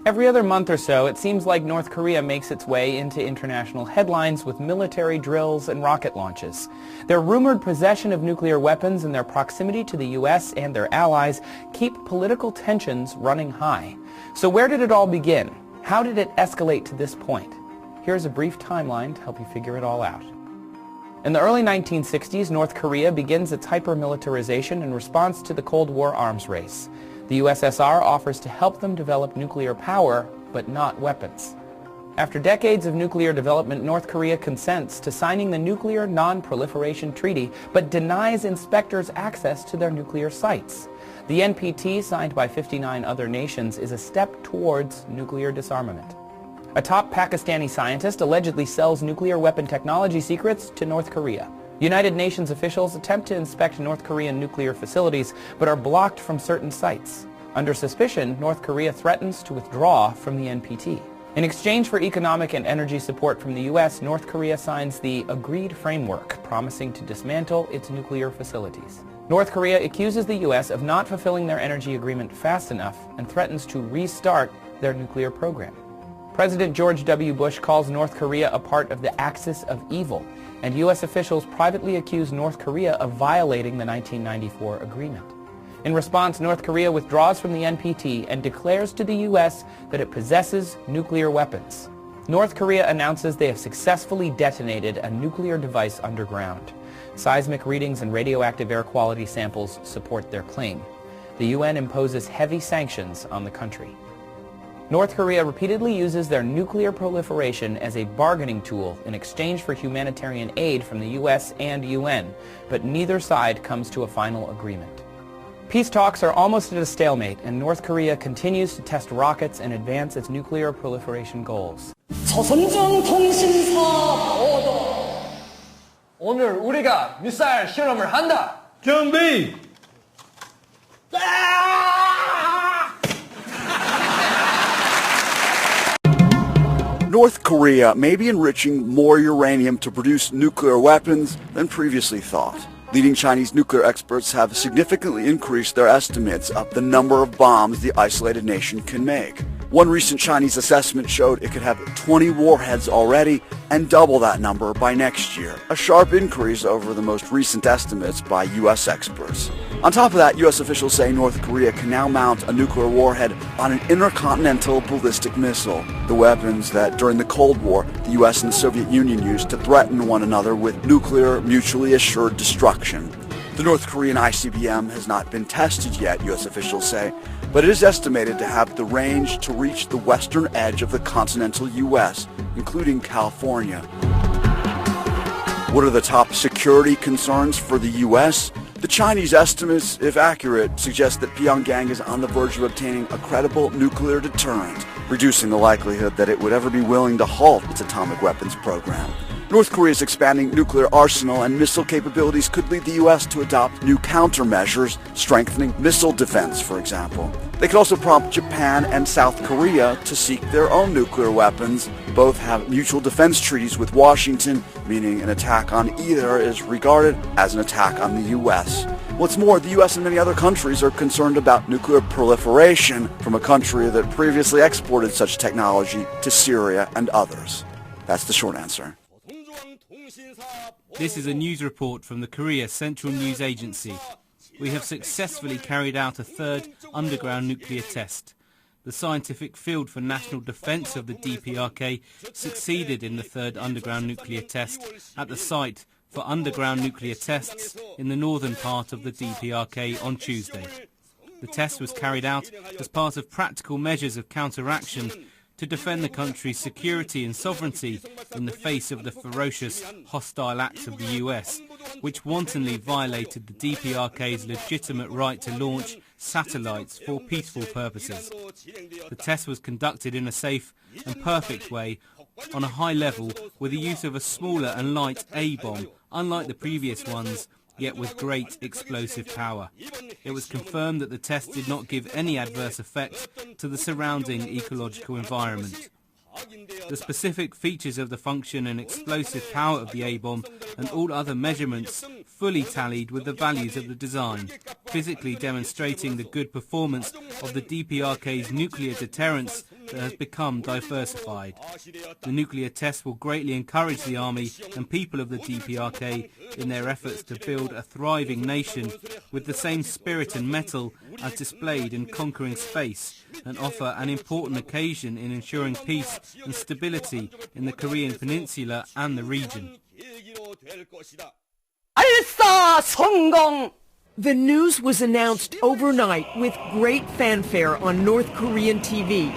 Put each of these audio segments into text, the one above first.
Every other month or so, it seems like North Korea makes its way into international headlines with military drills and rocket launches. Their rumored possession of nuclear weapons and their proximity to the U.S. and their allies keep political tensions running high. So where did it all begin? How did it escalate to this point? Here's a brief timeline to help you figure it all out. In the early 1960s, North Korea begins its hyper-militarization in response to the Cold War arms race. The USSR offers to help them develop nuclear power, but not weapons. After decades of nuclear development, North Korea consents to signing the Nuclear Non-Proliferation Treaty, but denies inspectors access to their nuclear sites. The NPT, signed by 59 other nations, is a step towards nuclear disarmament. A top Pakistani scientist allegedly sells nuclear weapon technology secrets to North Korea. United Nations officials attempt to inspect North Korean nuclear facilities, but are blocked from certain sites. Under suspicion, North Korea threatens to withdraw from the NPT. In exchange for economic and energy support from the U.S., North Korea signs the Agreed Framework, promising to dismantle its nuclear facilities. North Korea accuses the U.S. of not fulfilling their energy agreement fast enough and threatens to restart their nuclear program. President George W. Bush calls North Korea a part of the axis of evil, and U.S. officials privately accuse North Korea of violating the 1994 agreement. In response, North Korea withdraws from the NPT and declares to the U.S. that it possesses nuclear weapons. North Korea announces they have successfully detonated a nuclear device underground. Seismic readings and radioactive air quality samples support their claim. The UN imposes heavy sanctions on the country. North Korea repeatedly uses their nuclear proliferation as a bargaining tool in exchange for humanitarian aid from the U.S. and UN, but neither side comes to a final agreement. Peace talks are almost at a stalemate, and North Korea continues to test rockets and advance its nuclear proliferation goals. 조선중 통신사 보도. 오늘 우리가 미사일 실험을 한다. 경비! North Korea may be enriching more uranium to produce nuclear weapons than previously thought. Leading Chinese nuclear experts have significantly increased their estimates of the number of bombs the isolated nation can make. One recent Chinese assessment showed it could have 20 warheads already and double that number by next year, a sharp increase over the most recent estimates by U.S. experts. On top of that, U.S. officials say North Korea can now mount a nuclear warhead on an intercontinental ballistic missile, the weapons that during the Cold War the U.S. and the Soviet Union used to threaten one another with nuclear mutually assured destruction. The North Korean ICBM has not been tested yet, U.S. officials say, but it is estimated to have the range to reach the western edge of the continental U.S., including California. What are the top security concerns for the U.S.? The Chinese estimates, if accurate, suggest that Pyongyang is on the verge of obtaining a credible nuclear deterrent, reducing the likelihood that it would ever be willing to halt its atomic weapons program. North Korea's expanding nuclear arsenal and missile capabilities could lead the U.S. to adopt new countermeasures, strengthening missile defense, for example. They could also prompt Japan and South Korea to seek their own nuclear weapons. Both have mutual defense treaties with Washington, meaning an attack on either is regarded as an attack on the U.S. What's more, the U.S. and many other countries are concerned about nuclear proliferation from a country that previously exported such technology to Syria and others. That's the short answer. This is a news report from the Korea Central News Agency. We have successfully carried out a third underground nuclear test. The Scientific Field for National Defense of the DPRK succeeded in the third underground nuclear test at the site for underground nuclear tests in the northern part of the DPRK on Tuesday. The test was carried out as part of practical measures of counteraction to defend the country's security and sovereignty in the face of the ferocious, hostile acts of the US, which wantonly violated the DPRK's legitimate right to launch satellites for peaceful purposes. The test was conducted in a safe and perfect way on a high level with the use of a smaller and light A-bomb, unlike the previous ones, yet with great explosive power. It was confirmed that the test did not give any adverse effect to the surrounding ecological environment. The specific features of the function and explosive power of the A-bomb and all other measurements fully tallied with the values of the design, physically demonstrating the good performance of the DPRK's nuclear deterrence that has become diversified. The nuclear test will greatly encourage the army and people of the DPRK in their efforts to build a thriving nation with the same spirit and mettle as displayed in conquering space, and offer an important occasion in ensuring peace and stability in the Korean Peninsula and the region. The news was announced overnight with great fanfare on North Korean TV.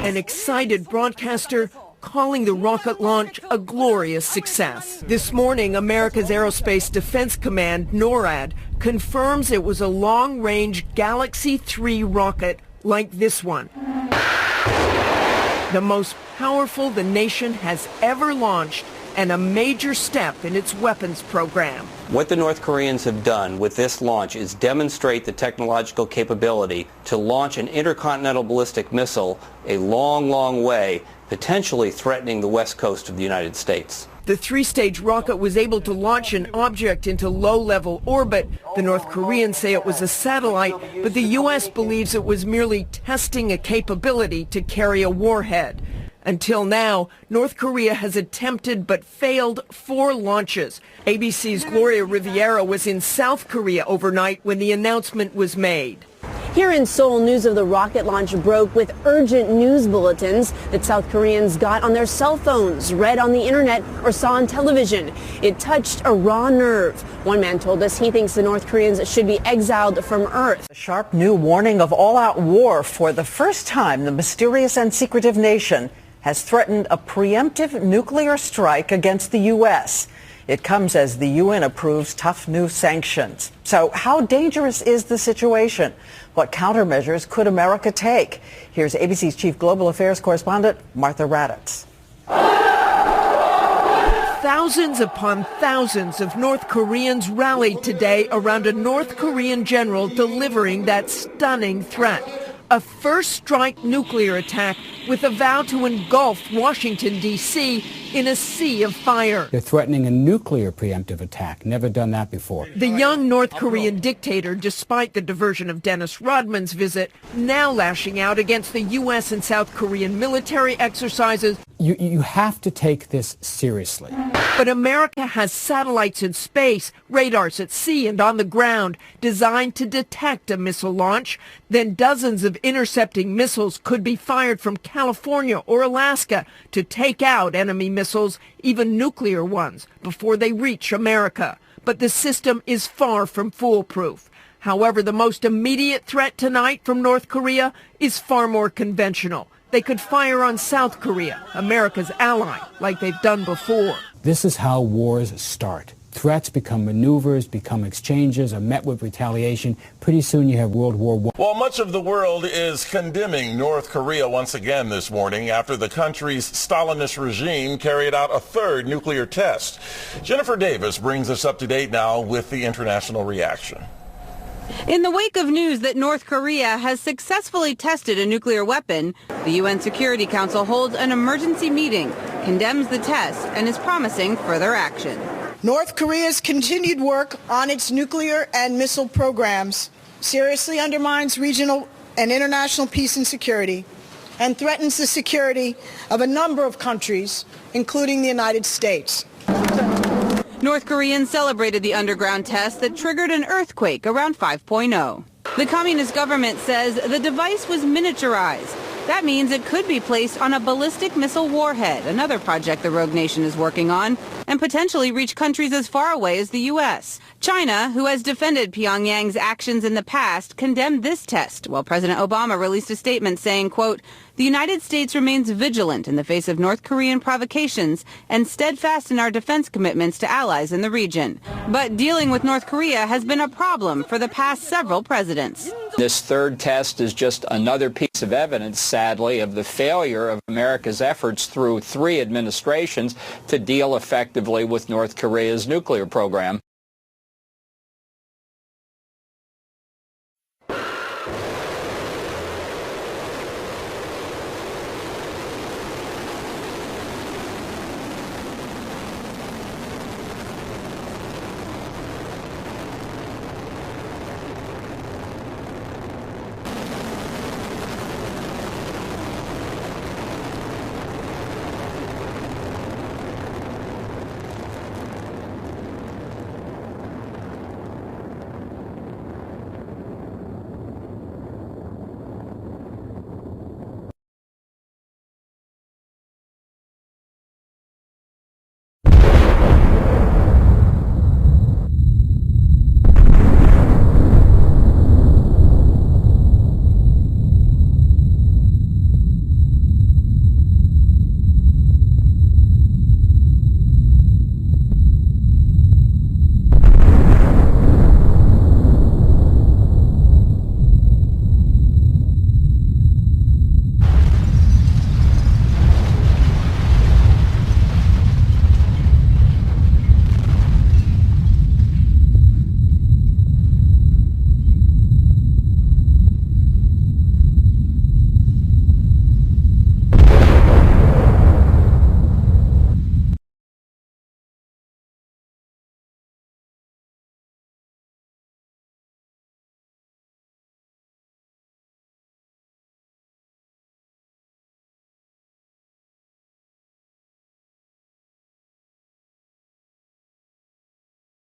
An excited broadcaster calling the rocket launch a glorious success. This morning, America's Aerospace Defense Command, NORAD, confirms it was a long-range Galaxy 3 rocket like this one. The most powerful the nation has ever launched, and a major step in its weapons program. What the North Koreans have done with this launch is demonstrate the technological capability to launch an intercontinental ballistic missile a long, long way, potentially threatening the west coast of the United States. The three-stage rocket was able to launch an object into low-level orbit. The North Koreans say it was a satellite, but the U.S. believes it was merely testing a capability to carry a warhead. Until now, North Korea has attempted but failed 4 launches. ABC's Gloria Riviera was in South Korea overnight when the announcement was made. Here in Seoul, news of the rocket launch broke with urgent news bulletins that South Koreans got on their cell phones, read on the internet, or saw on television. It touched a raw nerve. One man told us he thinks the North Koreans should be exiled from Earth. A sharp new warning of all-out war. For the first time, the mysterious and secretive nation has threatened a preemptive nuclear strike against the U.S. It comes as the UN approves tough new sanctions. So how dangerous is the situation? What countermeasures could America take? Here's ABC's Chief Global Affairs Correspondent, Martha Raddatz. Thousands upon thousands of North Koreans rallied today around a North Korean general delivering that stunning threat. A first-strike nuclear attack with a vow to engulf Washington, D.C. in a sea of fire. They're threatening a nuclear preemptive attack. Never done that before. The young North Korean dictator, despite the diversion of Dennis Rodman's visit, now lashing out against the U.S. and South Korean military exercises. You have to take this seriously. But America has satellites in space, radars at sea and on the ground, designed to detect a missile launch. Then dozens of intercepting missiles could be fired from California or Alaska to take out enemy missiles, even nuclear ones, before they reach America. But the system is far from foolproof. However, the most immediate threat tonight from North Korea is far more conventional. They could fire on South Korea, America's ally, like they've done before. This is how wars start. Threats become maneuvers, become exchanges, are met with retaliation. Pretty soon you have World War I. Well, much of the world is condemning North Korea once again this morning after the country's Stalinist regime carried out a third nuclear test. Jennifer Davis brings us up to date now with the international reaction. In the wake of news that North Korea has successfully tested a nuclear weapon, the UN Security Council holds an emergency meeting, condemns the test, and is promising further action. North Korea's continued work on its nuclear and missile programs seriously undermines regional and international peace and security and threatens the security of a number of countries, including the United States. North Koreans celebrated the underground test that triggered an earthquake around 5.0. The communist government says the device was miniaturized. That means it could be placed on a ballistic missile warhead, another project the rogue nation is working on, and potentially reach countries as far away as the U.S. China, who has defended Pyongyang's actions in the past, condemned this test, while President Obama released a statement saying, quote, "The United States remains vigilant in the face of North Korean provocations and steadfast in our defense commitments to allies in the region." But dealing with North Korea has been a problem for the past several presidents. This third test is just another piece of evidence, sadly, of the failure of America's efforts through 3 administrations to deal effectively with North Korea's nuclear program.